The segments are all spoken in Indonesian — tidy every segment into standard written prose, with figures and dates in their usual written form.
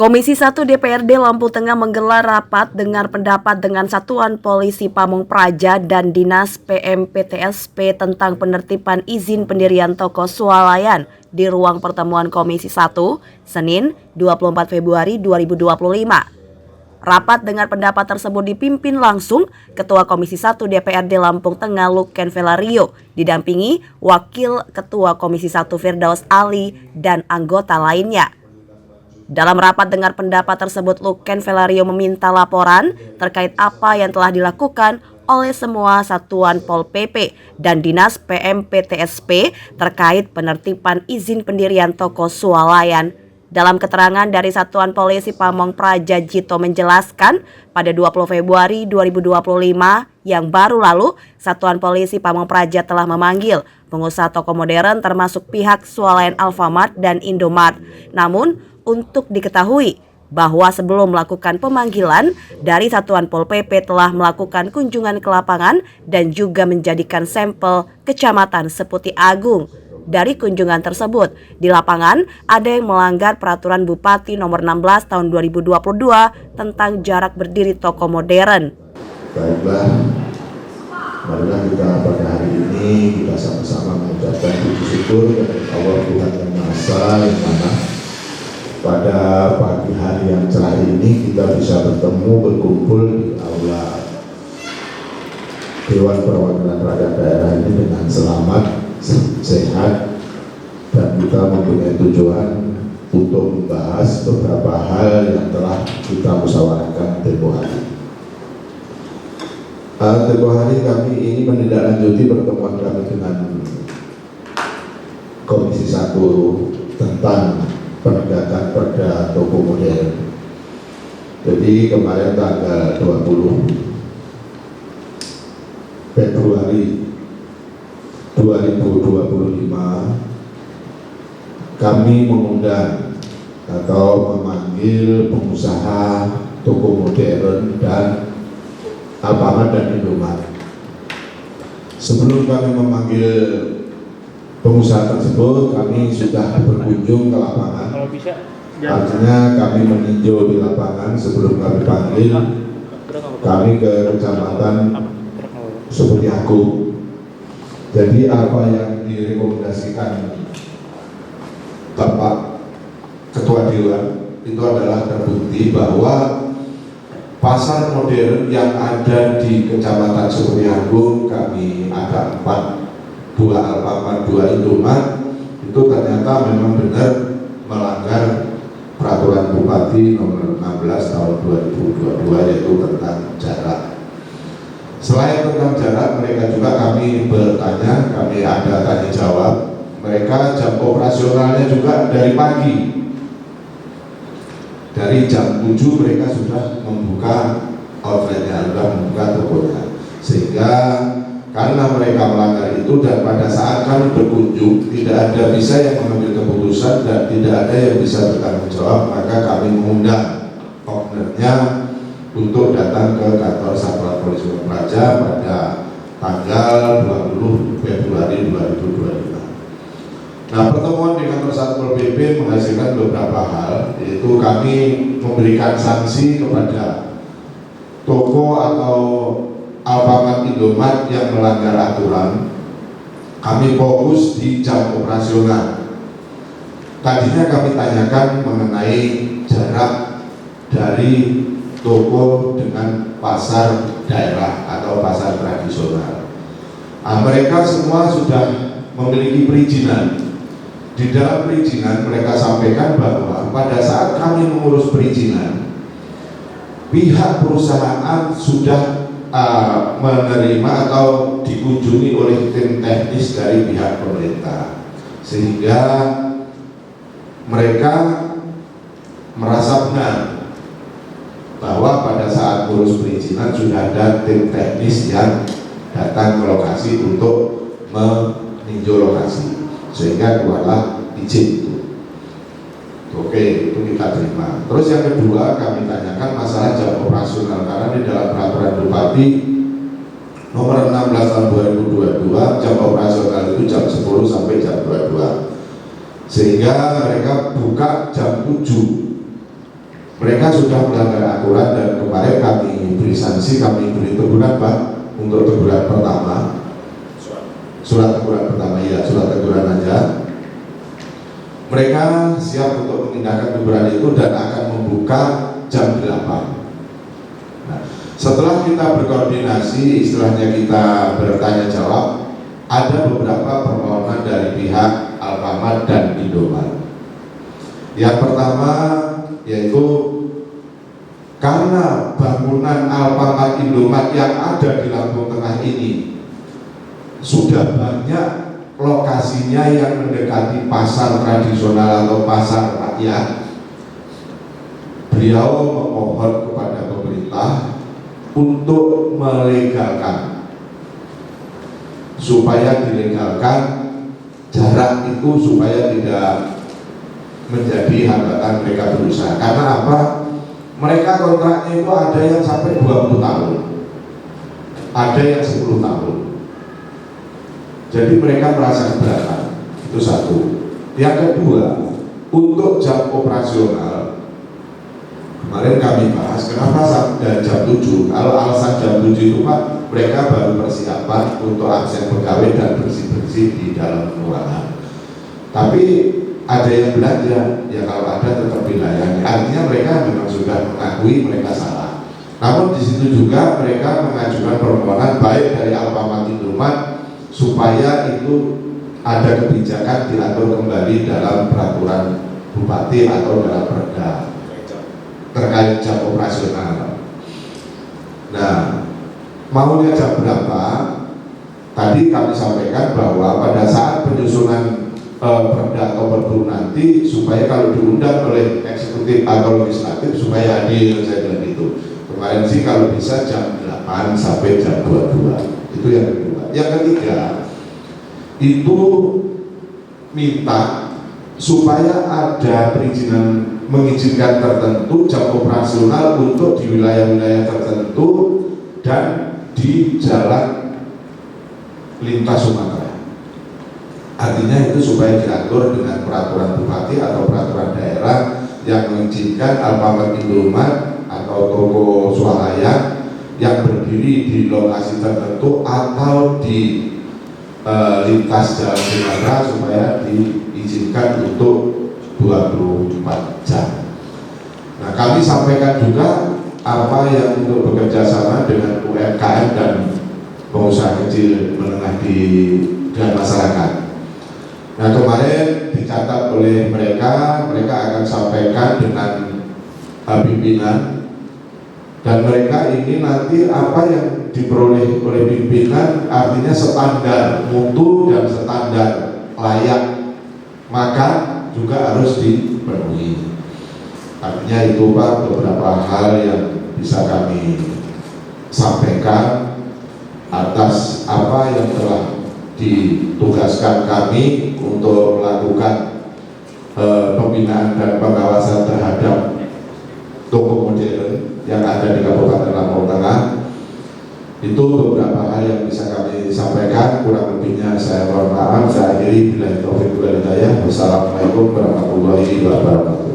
Komisi 1 DPRD Lampung Tengah menggelar rapat dengar pendapat dengan Satuan Polisi Pamong Praja dan Dinas PMPTSP tentang penertiban izin pendirian toko swalayan di ruang pertemuan Komisi 1, Senin 24 Februari 2025. Rapat dengar pendapat tersebut dipimpin langsung Ketua Komisi 1 DPRD Lampung Tengah Luken Velario, didampingi Wakil Ketua Komisi 1 Firdaus Ali dan anggota lainnya. Dalam rapat dengar pendapat tersebut, Luken Velario meminta laporan terkait apa yang telah dilakukan oleh semua satuan Pol PP dan Dinas PMPTSP terkait penertiban izin pendirian toko swalayan. Dalam keterangan dari Satuan Polisi Pamong Praja, Jito menjelaskan pada 20 Februari 2025 yang baru lalu, Satuan Polisi Pamong Praja telah memanggil pengusaha toko modern termasuk pihak swalayan Alfamart dan Indomart. Namun, untuk diketahui bahwa sebelum melakukan pemanggilan dari Satuan Pol PP telah melakukan kunjungan ke lapangan dan juga menjadikan sampel Kecamatan Seputi Agung. Dari kunjungan tersebut, di lapangan ada yang melanggar peraturan Bupati nomor 16 tahun 2022 tentang jarak berdiri toko modern. Baiklah, marilah kita pada hari ini kita sama-sama mengucapkan puji syukur kepada Allah Tuhan Yang Maha Esa, yang mana pada pagi hari yang cerah ini kita bisa bertemu berkumpul di aula Dewan Perwakilan Rakyat Daerah ini dengan selamat, sehat, dan kita mempunyai tujuan untuk membahas beberapa hal yang telah kita musyawarahkan tempoh hari. Tempoh hari kami ini menindaklanjuti pertemuan kami dengan Komisi 1 tentang penegakan perda toko modern. Jadi kemarin tanggal 20 Februari 2025 kami mengundang atau memanggil pengusaha toko modern dan Alfamart dan Indomart. Sebelum kami memanggil pengusaha tersebut, kami sudah berkunjung ke lapangan. Artinya kami meninjau di lapangan sebelum kami panggil. Kami ke Kecamatan Seputi Agung. Jadi apa yang direkomendasikan Bapak Ketua Dewan itu adalah terbukti bahwa pasar modern yang ada di Kecamatan Seputi Agung, kami ada 2 Alfamart, 2 Indomart, itu ternyata memang benar melanggar peraturan Bupati nomor 16 tahun 2022 yaitu tentang jarak. Selain tentang jarak, mereka juga kami bertanya, kami ada tanya jawab. Mereka jam operasionalnya juga dari pagi. Dari jam 7 mereka sudah membuka outletnya, sudah membuka tokonya. Sehingga karena mereka melanggar itu dan pada saat kami berkunjung tidak ada bisa yang mengambil keputusan dan tidak ada yang bisa bertanggung jawab, maka kami mengundang ownernya untuk datang ke kantor Satuan Polisi Pamong Praja pada tanggal 20 Februari 2025. Nah, pertemuan di kantor Satpol PP menghasilkan beberapa hal, yaitu kami memberikan sanksi kepada toko atau Alfamart Indomart yang melanggar aturan. Kami fokus di jam operasional. Tadinya kami tanyakan mengenai jarak dari toko dengan pasar daerah atau pasar tradisional. Mereka semua sudah memiliki perizinan. Di dalam perizinan mereka sampaikan bahwa pada saat kami mengurus perizinan, pihak perusahaan sudah menerima atau dikunjungi oleh tim teknis dari pihak pemerintah, sehingga mereka merasa benar bahwa pada saat ngurus perizinan sudah ada tim teknis yang datang ke lokasi untuk meninjau lokasi, sehingga keluarlah izin itu. Oke, itu kita terima. Terus yang kedua kami tanyakan masalah jam operasional, karena di dalam peraturan Bupati nomor 16 tahun 2022 jam operasional itu jam 10 sampai jam 22, sehingga mereka buka jam 7 mereka sudah melanggar aturan dan kemarin kami beri sanksi, kami beri teguran Pak. Untuk teguran pertama, surat teguran pertama ya, surat teguran aja. Mereka siap untuk memindahkan teguran itu dan akan membuka jam 8. Nah, setelah kita berkoordinasi, istilahnya kita bertanya jawab, ada beberapa permohonan dari pihak Alfamart dan Indomaret. Yang pertama yaitu karena bangunan Alfamart Indomaret yang ada di Lampung Tengah ini sudah banyak lokasinya yang mendekati pasar tradisional atau pasar rakyat, beliau memohon kepada pemerintah untuk melegalkan, supaya dilegalkan jarak itu supaya tidak menjadi hambatan mereka berusaha. Karena apa? Mereka kontraknya itu ada yang sampai 20 tahun, ada yang 10 tahun. Jadi mereka merasa keberatan. Itu satu. Yang kedua, untuk jam operasional, kemarin kami bahas kenapa sampai jam 7. Kalau alasan jam 7 itu Pak, mereka baru persiapan untuk absen pegawai dan bersih-bersih di dalam ruangan. Tapi ada yang belanja, ya kalau ada tetap dilayani. Artinya mereka memang sudah mengakui mereka salah. Namun di situ juga mereka mengajukan permohonan baik dari Alfamart Indomaret supaya itu ada kebijakan diatur kembali dalam peraturan bupati atau dalam perda terkait jam operasional. Nah, maunya jam berapa? Tadi kami sampaikan bahwa pada saat penyusunan perda atau perbu nanti, supaya kalau diundang oleh eksekutif atau legislatif supaya adil, saya bilang itu. Kemarin sih kalau bisa jam 8 sampai jam 22. Itu yang kedua. Yang ketiga, itu minta supaya ada perizinan mengizinkan tertentu jam operasional untuk di wilayah-wilayah tertentu dan di jalan lintas Sumatera. Artinya itu supaya diatur dengan peraturan bupati atau peraturan daerah yang mengizinkan Alfamart Indomaret atau toko swalayan yang berdiri di lokasi tertentu atau di lintas jalan Sumatera supaya diizinkan untuk 24 jam. Nah, kami sampaikan juga apa yang untuk bekerja sama dengan UMKM dan pengusaha kecil menengah dan masyarakat. Nah, kemarin dicatat oleh mereka akan sampaikan dengan pimpinan, dan mereka ini nanti apa yang diperoleh oleh pimpinan artinya standar mutu dan standar layak makan juga harus dipenuhi. Artinya itu Pak beberapa hal yang bisa kami sampaikan atas apa yang telah ditugaskan kami untuk melakukan pembinaan dan pengawasan terhadap toko modern yang ada di Kabupaten Lampung Tengah. Itu beberapa hal yang bisa kami sampaikan. Kurang lebihnya saya mohon maaf. Saya akhiri, billahi taufiq wal hidayah. Wassalamualaikum warahmatullahi wabarakatuh.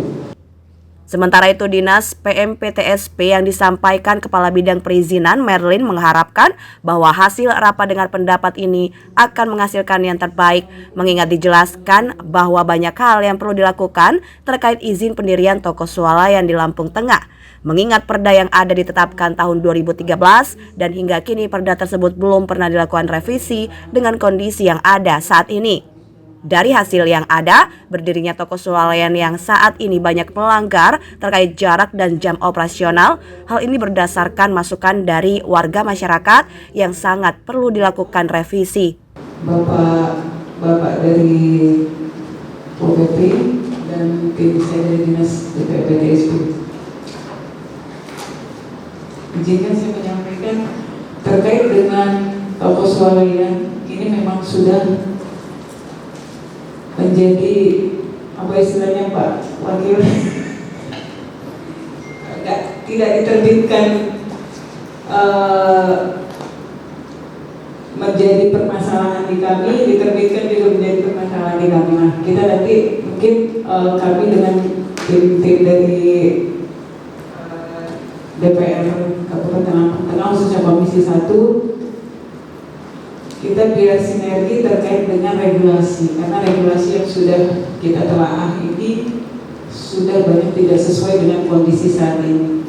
Sementara itu, Dinas PMPTSP yang disampaikan Kepala Bidang Perizinan Merlin mengharapkan bahwa hasil rapat dengar pendapat ini akan menghasilkan yang terbaik, mengingat dijelaskan bahwa banyak hal yang perlu dilakukan terkait izin pendirian toko swalayan di Lampung Tengah. Mengingat perda yang ada ditetapkan tahun 2013 dan hingga kini perda tersebut belum pernah dilakukan revisi dengan kondisi yang ada saat ini. Dari hasil yang ada, berdirinya toko swalayan yang saat ini banyak melanggar terkait jarak dan jam operasional. Hal ini berdasarkan masukan dari warga masyarakat yang sangat perlu dilakukan revisi. Bapak dari OPP dan tim saya dari Dinas PPTSP. Izinkan saya menyampaikan terkait dengan toko swalayan ini memang sudah menjadi apa istilahnya Pak Wakil, tidak diterbitkan menjadi permasalahan di kami, diterbitkan juga menjadi permasalahan di kami. Nah, kita nanti mungkin kami dengan tim dari DPR Kabupaten Lampung Tengah khususnya Komisi 1, kita biar sinergi terkait dengan regulasi, karena regulasi yang sudah kita telaah ini sudah banyak tidak sesuai dengan kondisi saat ini.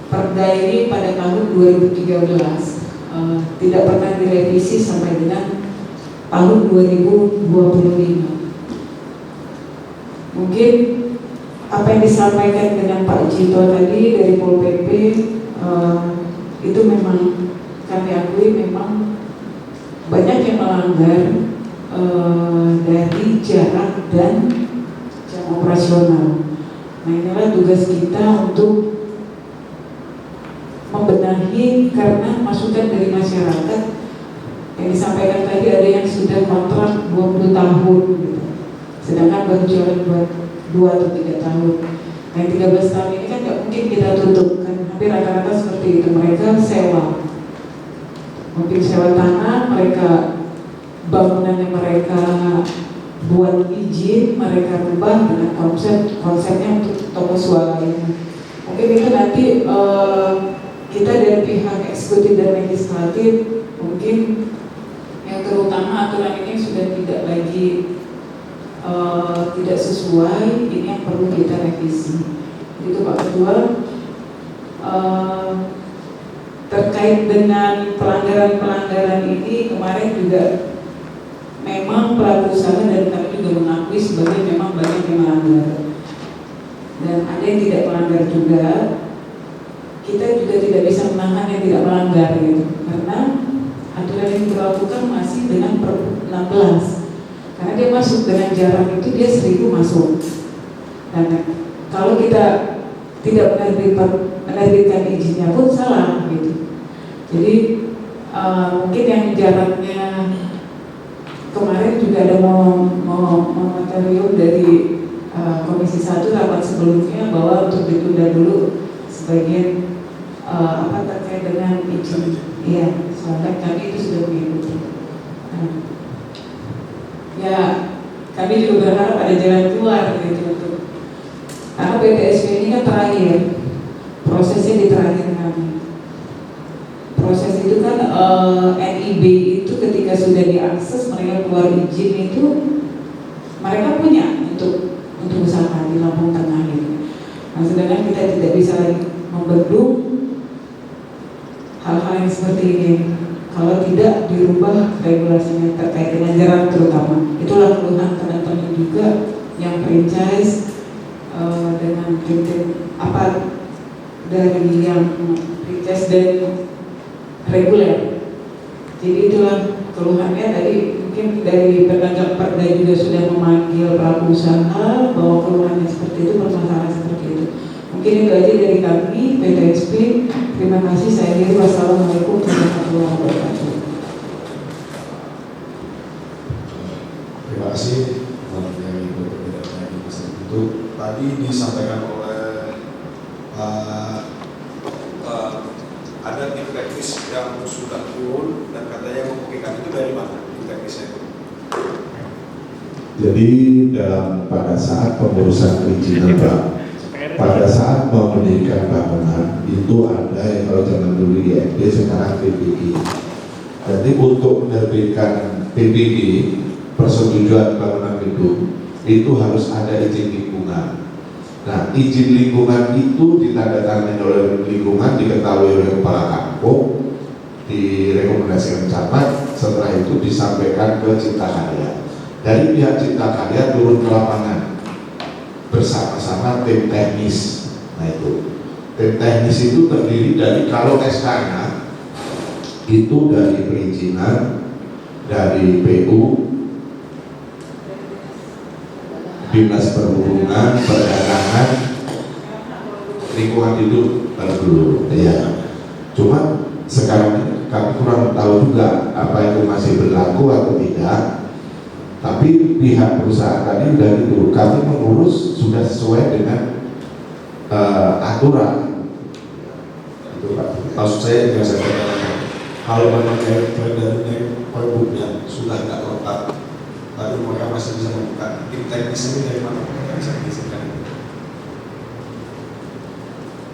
Perda ini pada tahun 2013 tidak pernah direvisi sampai dengan tahun 2025. Mungkin apa yang disampaikan dengan Pak Cito tadi dari Pol PP itu memang kami akui memang banyak yang melanggar dari jarak dan jam operasional. Nah, inilah tugas kita untuk membenahi, karena masukan dari masyarakat yang disampaikan tadi ada yang sudah kontrak 20 tahun gitu. Sedangkan baru jalan buat 2 atau 3 tahun. Nah, 13 tahun ini kan nggak mungkin kita tutup kan, hampir rata-rata seperti itu. Mereka sewa, mungkin sewa tanah, mereka bangunan yang mereka buat izin, mereka rubah dengan konsepnya untuk toko swalayan. Mungkin itu nanti kita dari pihak eksekutif dan legislatif mungkin yang terutama aturan ini sudah tidak lagi tidak sesuai, ini yang perlu kita revisi. Itu Pak Ketua. Terkait dengan pelanggaran-pelanggaran ini kemarin juga memang pelaku usaha dan kami juga mengakui sebagai memang banyak yang melanggar dan ada yang tidak melanggar juga. Kita juga tidak bisa menahan yang tidak melanggar gitu, karena aturan yang diberlakukan masih dengan Pergub 16. Karena dia masuk dengan jarak itu dia 1000 masuk. Dan kalau kita tidak menerbitkan izinnya pun salah gitu. Jadi mungkin yang jaraknya kemarin juga ada moratorium dari Komisi 1 rapat sebelumnya bahwa untuk ditunda dulu sebagian terkait dengan izin. Iya, soalnya kami itu sudah mengikuti. Ya, kami juga berharap ada jalan keluar gitu. Karena PTSP ini kan terakhir, prosesnya di terakhir kami. Proses itu kan NIB itu ketika sudah diakses mereka keluar izin itu mereka punya untuk usaha di Lampung Tengah gitu. Nah, sedangkan kita tidak bisa lagi membendung hal-hal yang seperti ini kalau tidak dirubah regulasinya terkait dengan jarak terutama. Itulah keluhan teman-teman juga yang franchise dengan apa dari yang franchise dan reguler. Jadi itulah keluhannya tadi. Mungkin dari pedagang perda juga sudah memanggil pelaku usaha bahwa keluhannya seperti itu, permasalahan seperti itu. Mungkin itu aja dari kami PTSP. Terima kasih. Saya diri. Wassalamualaikum warahmatullahi wabarakatuh. Terima kasih yang Ibu itu tadi disampaikan oleh ada tim teknis yang sudah turun dan katanya membuktikan itu dari mana tim teknisnya itu? Jadi pada saat pengurusan perizinan Pak, pada saat mau mendirikan bangunan itu ada yang kalau zaman dulu IMB sekarang PPG. Jadi untuk menerbitkan PPG persetujuan bangunan gedung itu harus ada izin lingkungan. Nah, izin lingkungan itu ditandatangani oleh lingkungan, diketahui oleh kepala kampung, direkomendasikan camat, setelah itu disampaikan ke Cipta Karya. Dari pihak Cipta Karya turun ke lapangan bersama-sama tim teknis. Nah itu tim teknis itu terdiri dari kalau SK-nya itu dari perizinan, dari PU, Dinas Perhubungan, Perdagangan, lingkungan hidup dulu. Ya. Cuma sekarang ini kami kurang tahu juga apa itu masih berlaku atau tidak. Tapi pihak perusahaan tadi dari dulu kami mengurus sudah sesuai dengan aturan. Itu Pak. Maksud saya juga saya katakan kalau memang dari Pergubnya sudah tidak lengkap, lalu mereka masih bisa membuka tim teknis ini dari mana? Yang bisa diizinkan itu.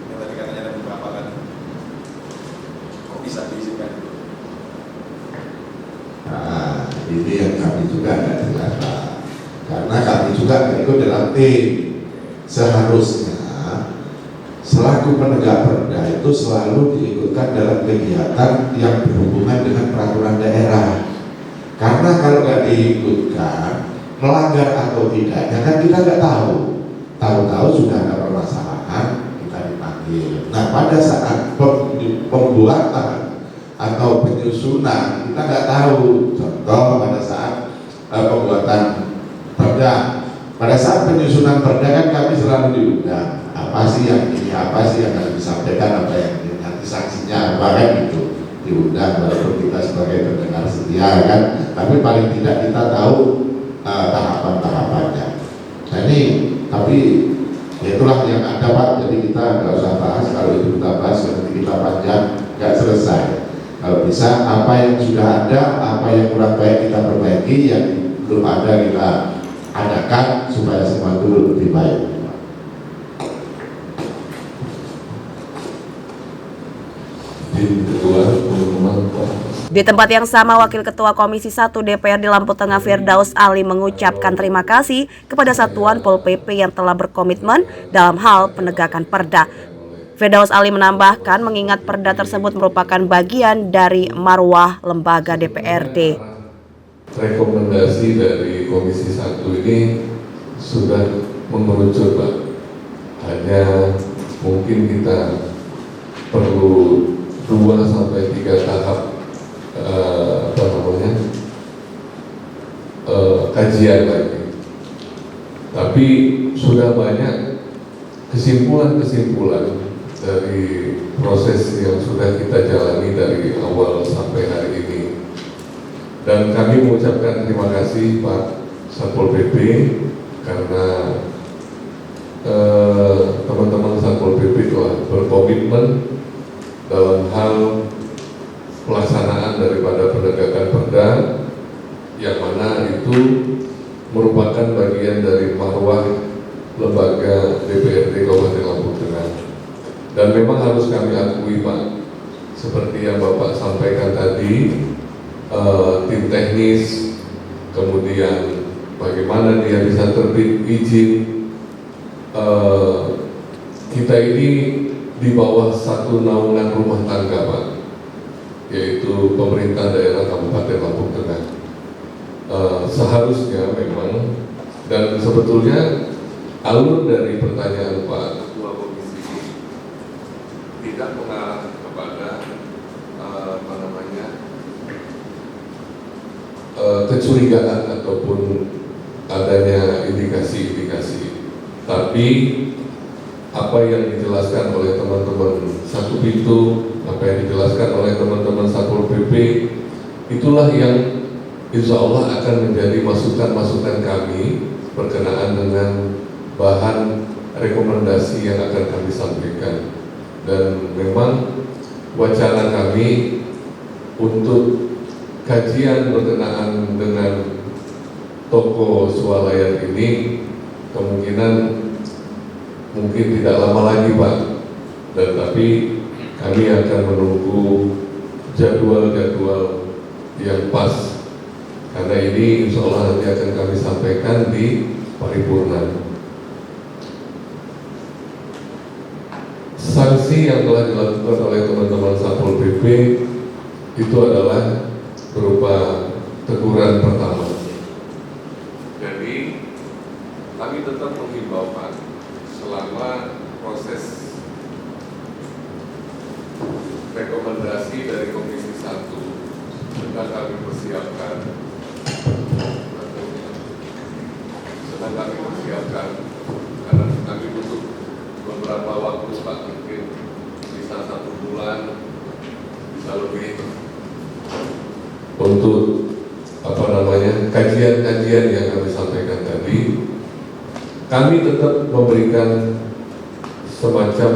Yang tadi katanya ada Ini yang kami juga nggak jelas, Pak. Karena kami juga nggak ikut dalam tim. Seharusnya selaku penegak perda itu selalu diikutkan dalam kegiatan yang berhubungan dengan peraturan daerah. Karena kalau nggak diikutkan, melanggar atau tidaknya kan kita nggak tahu. Tahu-tahu sudah ada permasalahan, kita dipanggil. Nah, pada saat pembuatan atau penyusunan kita nggak tahu. Contoh pada saat pembuatan perda, pada saat penyusunan perda kan kami selalu diundang. Apa sih yang ini, apa sih yang harus disampaikan, apa yang ini, nanti sanksinya apa kan gitu, diundang walaupun kita sebagai pendengar setia kan, tapi paling tidak kita tahu tahapan-tahapannya. Nah ini, tapi ya itulah yang ada, Pak. Jadi kita nggak usah bahas, kalau itu kita bahas nanti kita panjang, nggak selesai. Kalau bisa apa yang sudah ada, apa yang kurang baik kita perbaiki, yang belum ada kita adakan supaya semua itu lebih baik. Di tempat yang sama, Wakil Ketua Komisi 1 DPRD Lampung Tengah Firdaus Ali mengucapkan terima kasih kepada Satuan Pol PP yang telah berkomitmen dalam hal penegakan perda. Firdaus Ali menambahkan mengingat perda tersebut merupakan bagian dari marwah lembaga DPRD. Rekomendasi dari Komisi 1 ini sudah mengerucut, Pak. Hanya mungkin kita perlu 2-3 tahap kajian lagi. Tapi sudah banyak kesimpulan-kesimpulan dari proses yang sudah kita jalani dari awal sampai hari ini. Dan kami mengucapkan terima kasih Pak Satpol PP karena teman-teman Satpol PP telah berkomitmen dalam hal pelaksanaan daripada penegakan perda, yang mana itu merupakan bagian dari marwah lembaga DPRD Kabupaten Lampung Tengah. Dan memang harus kami akui, Pak, seperti yang Bapak sampaikan tadi, tim teknis, kemudian bagaimana dia bisa terbit izin, kita ini di bawah satu naungan rumah tangga, Pak, yaitu pemerintah daerah Kabupaten Lampung Tengah. Seharusnya memang, dan sebetulnya alur dari pertanyaan Pak Ketua Komisi tidak mengarah kepada kecurigaan ataupun adanya indikasi-indikasi, tapi apa yang dijelaskan oleh teman-teman Satu Pintu, apa yang dijelaskan oleh teman-teman Satpol PP, itulah yang insya Allah akan menjadi masukan-masukan kami berkenaan dengan bahan rekomendasi yang akan kami sampaikan. Dan memang wacana kami untuk kajian berkenaan dengan toko swalayan ini kemungkinan mungkin tidak lama lagi, Pak. Dan tapi kami akan menunggu jadwal-jadwal yang pas, karena ini insya Allah nanti akan kami sampaikan di paripurna. Sanksi yang telah dilakukan oleh teman-teman Satpol PP itu adalah berupa teguran pertama. Jadi kami tetap menghimbau, Pak, selama proses rekomendasi dari Komisi 1 sedang kami persiapkan, karena kami butuh beberapa waktu, Pak, mungkin bisa 1 bulan, bisa lebih, untuk kajian-kajian yang kami sampaikan tadi. Kami tetap memberikan semacam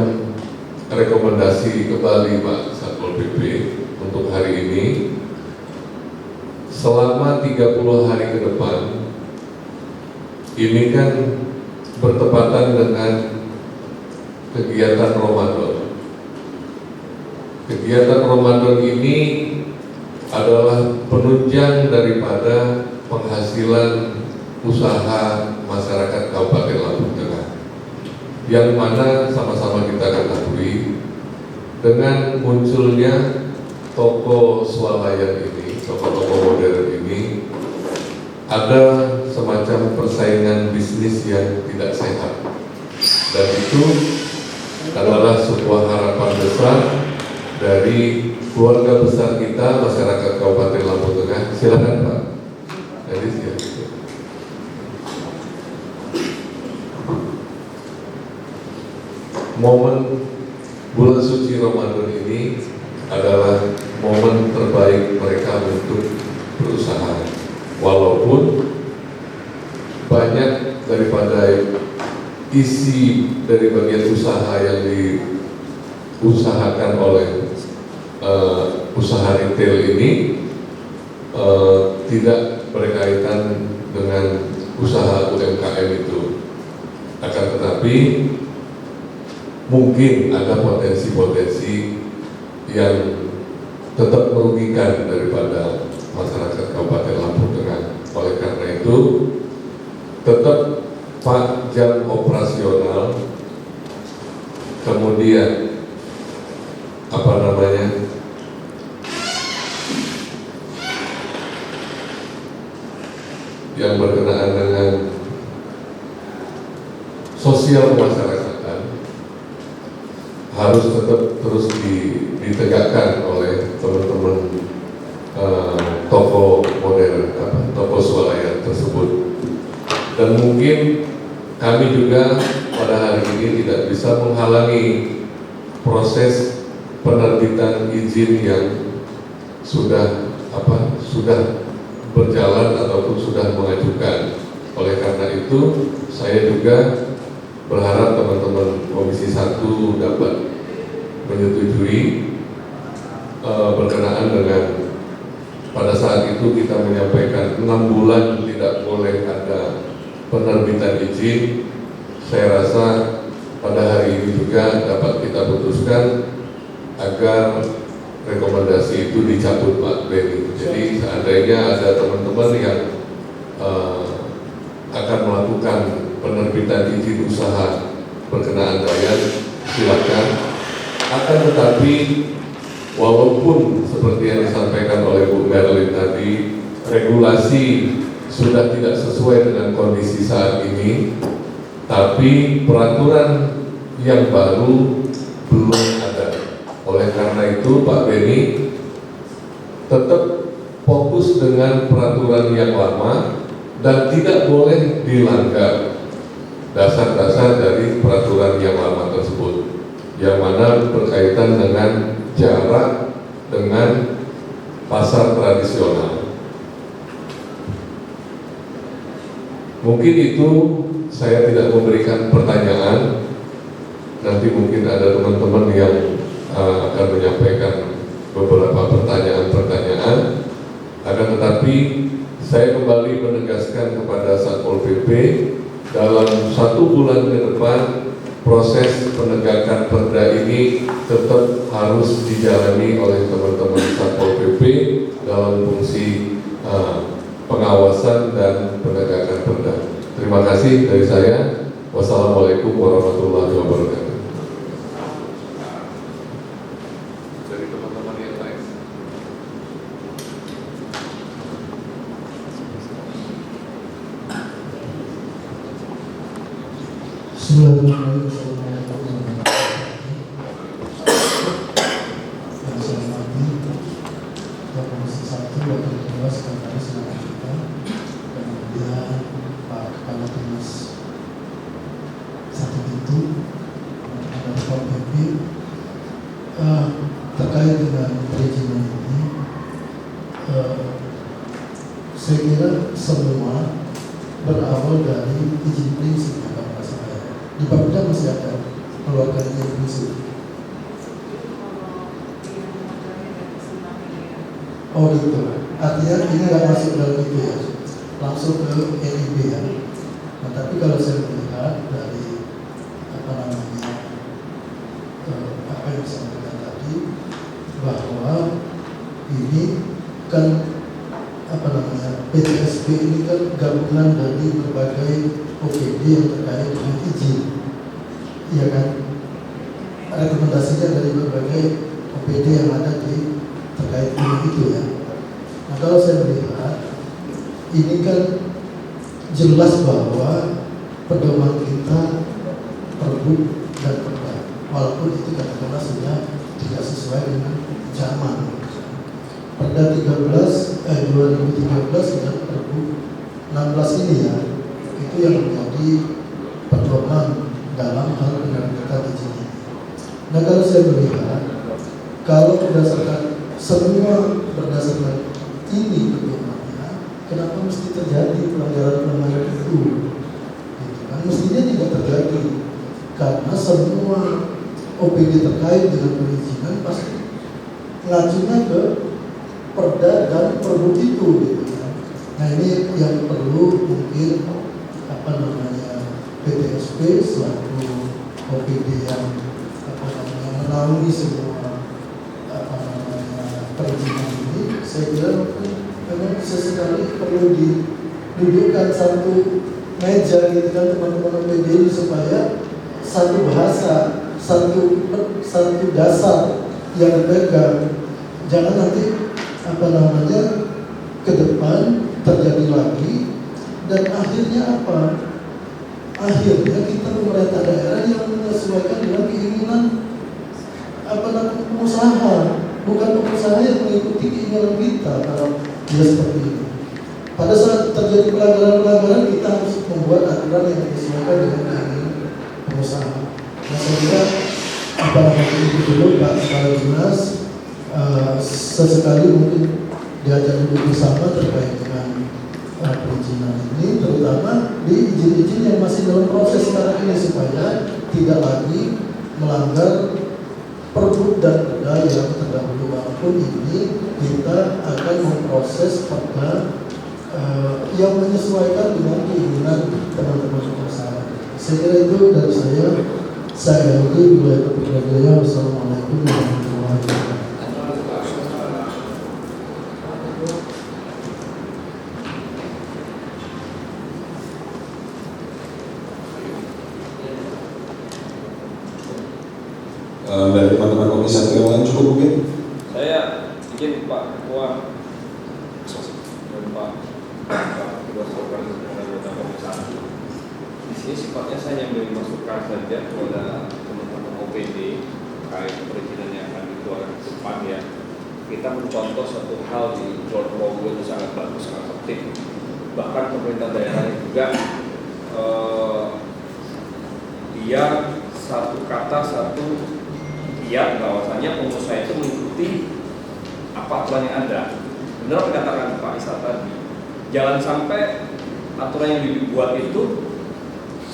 rekomendasi kembali, Pak Satpol PP, untuk hari ini selama 30 hari ke depan. Ini kan bertepatan dengan kegiatan Ramadan. Kegiatan Ramadan ini adalah penunjang daripada penghasilan usaha masyarakat Kabupaten Lampung Tengah, yang mana sama-sama kita ketahui dengan munculnya toko swalayan ini, toko-toko modern ini, ada semacam persaingan bisnis yang tidak sehat, dan itu adalah sebuah harapan besar dari keluarga besar kita, masyarakat Kabupaten Lampung Tengah. Silakan Pak. Jadi momen bulan suci Ramadan ini adalah momen terbaik mereka untuk berusaha, walaupun banyak daripada isi dari bagian usaha yang diusahakan oleh usaha retail ini tidak berkaitan dengan usaha UMKM itu, akan tetapi mungkin ada potensi-potensi yang tetap merugikan daripada masyarakat Kabupaten Lampung Tengah. Oleh karena itu, tetap jam operasional, kemudian yang berkenaan dengan sosial kemasyarakatan harus tetap terus ditegakkan oleh teman-teman toko modern, toko swalayan tersebut. Dan mungkin kami juga pada hari ini tidak bisa menghalangi proses penerbitan izin yang sudah berjalan ataupun sudah mengajukan. Oleh karena itu, saya juga berharap teman-teman Komisi 1 dapat menyetujui berkenaan dengan pada saat itu kita menyampaikan 6 bulan tidak boleh ada penerbitan izin. Saya rasa pada hari ini juga dapat kita putuskan agar rekomendasi itu dicabut Pak Beni. Jadi seandainya ada teman-teman yang akan melakukan penerbitan izin usaha berkenaan Dayan, silakan. Akan tetapi walaupun seperti yang disampaikan oleh Bu Merlin tadi, regulasi sudah tidak sesuai dengan kondisi saat ini, tapi peraturan yang baru belum ada. Oleh karena itu Pak Beni tetap fokus dengan peraturan yang lama dan tidak boleh dilanggar dasar-dasar dari peraturan yang lama tersebut, yang mana berkaitan dengan jarak dengan pasar tradisional. Mungkin itu saya tidak memberikan pertanyaan, nanti mungkin ada teman-teman yang akan menyampaikan beberapa pertanyaan-pertanyaan. Akan tetapi saya kembali menegaskan kepada Satpol PP dalam 1 bulan ke depan proses penegakan perda ini tetap harus dijalani oleh teman-teman Satpol PP dalam fungsi pengawasan dan penegakan perda. Terima kasih dari saya. Wassalamualaikum warahmatullahi wabarakatuh. Dari teman-teman yang lain. Assalamualaikum warahmatullahi wabarakatuh. Yang saya hormati Ketua Komisi 1 Wakil Ketua Sekretaris kita, kemudian Pak Kepala Dinas 1 Pintu, ada Satpol PP, terkait dengan perizinan ini, saya kira semua berawal dari izin prinsip. Di Bapeda masih ada keluarga izin prinsip. Oh itu, artinya ini nggak masuk dalam itu ya, langsung ke NIB ya. Nah, tapi kalau saya melihat dari apa yang disampaikan tadi, bahwa ini kan PTSP ini kan gabungan dari berbagai OPD yang terkait dengan izin, ya kan? Rekomendasinya dari berbagai OPD yang ada di terkait dengan itu ya. Nah kalau saya melihat ini kan jelas bahwa pedoman kita perbu dan perda, walaupun itu katakanlah sudah tidak sesuai dengan zaman. Perda 2013 dan perbu 16 ini ya, itu yang menjadi pedoman dalam hal penerbitan izin ini. Nah kalau saya melihat, kalau semua berdasarkan ini pedomannya, kenapa mesti terjadi pelanggaran-pelanggaran itu? Gitu kan? Mestinya tidak terjadi, karena semua OPD terkait dengan perizinan pasti ngacunya ke perda dan perbu itu, gitu kan? Nah ini yang perlu mungkin PTSP selaku OPD yang menaungi semua perizinan ini, saya kira memang sesekali perlu didudukkan satu meja gitu kan teman-teman OPD ini, supaya satu bahasa, satu dasar yang dipegang. Jangan nanti ke depan terjadi lagi, dan akhirnya apa? Akhirnya kita pemerintah daerah yang menyesuaikan dengan keinginan pengusaha, bukan pengusaha yang mengikuti keinginan kita kalau dia seperti ini. Pada saat terjadi pelanggaran-pelanggaran, kita harus membuat aturan yang menyesuaikan dengan keinginan pengusaha. Nah saya kira itu dulu Pak Kepala Dinas, sesekali mungkin diajak duduk bersama terkait dengan perizinan ini, terutama di izin-izin yang masih dalam proses sekarang ini, supaya tidak lagi melanggar perbu dan perda yang terdahulu. Walaupun ini kita akan memproses perda yang menyesuaikan dengan keinginan teman-teman pengusaha. Saya kira itu dari saya. Saya akhiri bila itu. Wassalamualaikum warahmatullahi wabarakatuh. Dari teman-teman komisi satu yang lain cukup mungkin? Saya izin Pak Ketua dan Pak Ketua Anggota Komisi 1. Di sini sifatnya saya yang beri masukan saja kepada teman-teman OPD terkait perizinan yang akan dikeluarkan ke depan ya. Kita mencontoh satu hal di Pulau Progo itu sangat bagus, sangat penting. Bahkan pemerintah daerah juga dia satu kata satu ya, bahwasanya pengusaha itu mengikuti apa aturan yang ada. Benar apa dikatakan Pak Isa tadi, jangan sampai aturan yang dibuat itu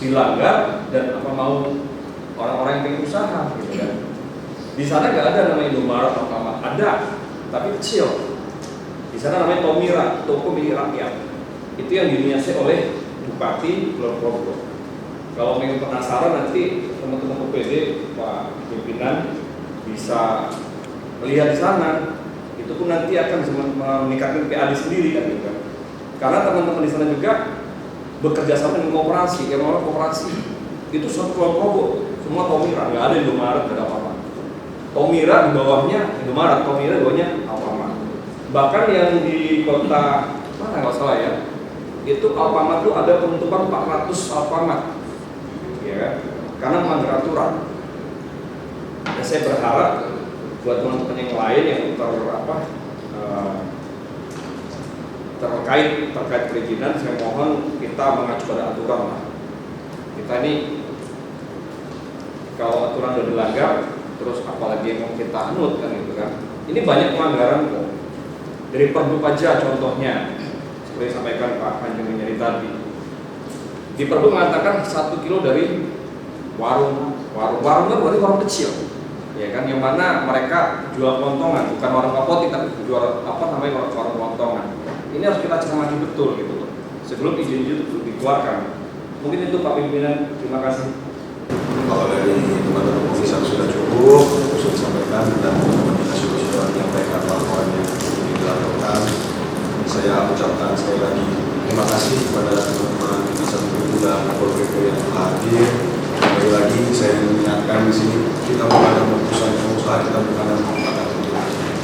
dilanggar dan apa mau orang-orang yang pengen usaha gitu kan. Di sana nggak ada namanya Indomaret atau apa, ada tapi kecil. Di sana namanya Tomira, toko milik rakyat. Itu yang diinisiasi oleh Bupati Pulau Progo. Kalau ingin penasaran nanti teman-teman OPD, Pak pimpinan bisa melihat di sana. Itu pun nanti akan meningkatkan PAD sendiri kan, gitu kan. Karena teman-teman di sana juga bekerja sama dengan koperasi, kayak orang koperasi itu satu Pulau Progo, semua Tomira, nggak ada Indomaret, nggak ada apa-apa. Tomira di bawahnya Indomaret, Tomira di bawahnya Alfamart. Bahkan yang di kota mana nggak salah ya, itu Alfamart itu ada penutupan 400 Alfamart. Ya kan? Karena melanggar aturan. Dan saya berharap buat teman-teman yang lain yang terkait perizinan, saya mohon kita mengacu pada aturan lah. Kita ini kalau aturan sudah dilanggar, terus apalagi yang mau kita anut kan gitu kan. Ini banyak pelanggaran kok. Dari Perbu aja contohnya, seperti disampaikan Pak Kanjeng Menyeri tadi. Di Perbu mengatakan 1 kilo dari warung kan berarti warung kecil, ya kan, yang mana mereka jual kelontongan, bukan warung apotik tapi jual warung kelontongan. Ini harus kita cermati betul gitu loh, sebelum izin itu dikeluarkan. Mungkin itu Pak Pimpinan, terima kasih. Kalau dari teman-teman komisi sudah cukup, sudah disampaikan dan teman-teman sudah menyampaikan laporan yang dilakukan. terima kasih kepada teman-teman Insan Pemuda Satpol PP yang telah hadir. Kembali lagi saya mengingatkan di sini kita bukan ada pengusaha, kita bukan ada masyarakat.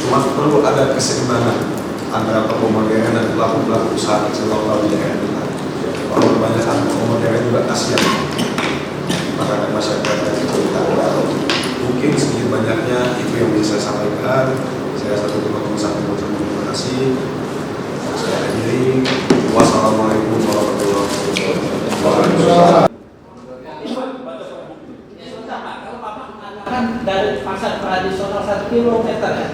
Cuma perlu ada keseimbangan antara tokoh modern dan pelaku-pelaku usaha kecil lokal di daerah kita. Kalau kebanyakan tokoh modern juga kasihan masyarakat yang kita. Mungkin sedikit banyaknya itu yang bisa saya sampaikan. Saya satu teman-teman sampai terima kasih. Saya akhiri. Wassalamualaikum warahmatullahi wabarakatuh. Kan dari pasar tradisional 1 kilometer ya.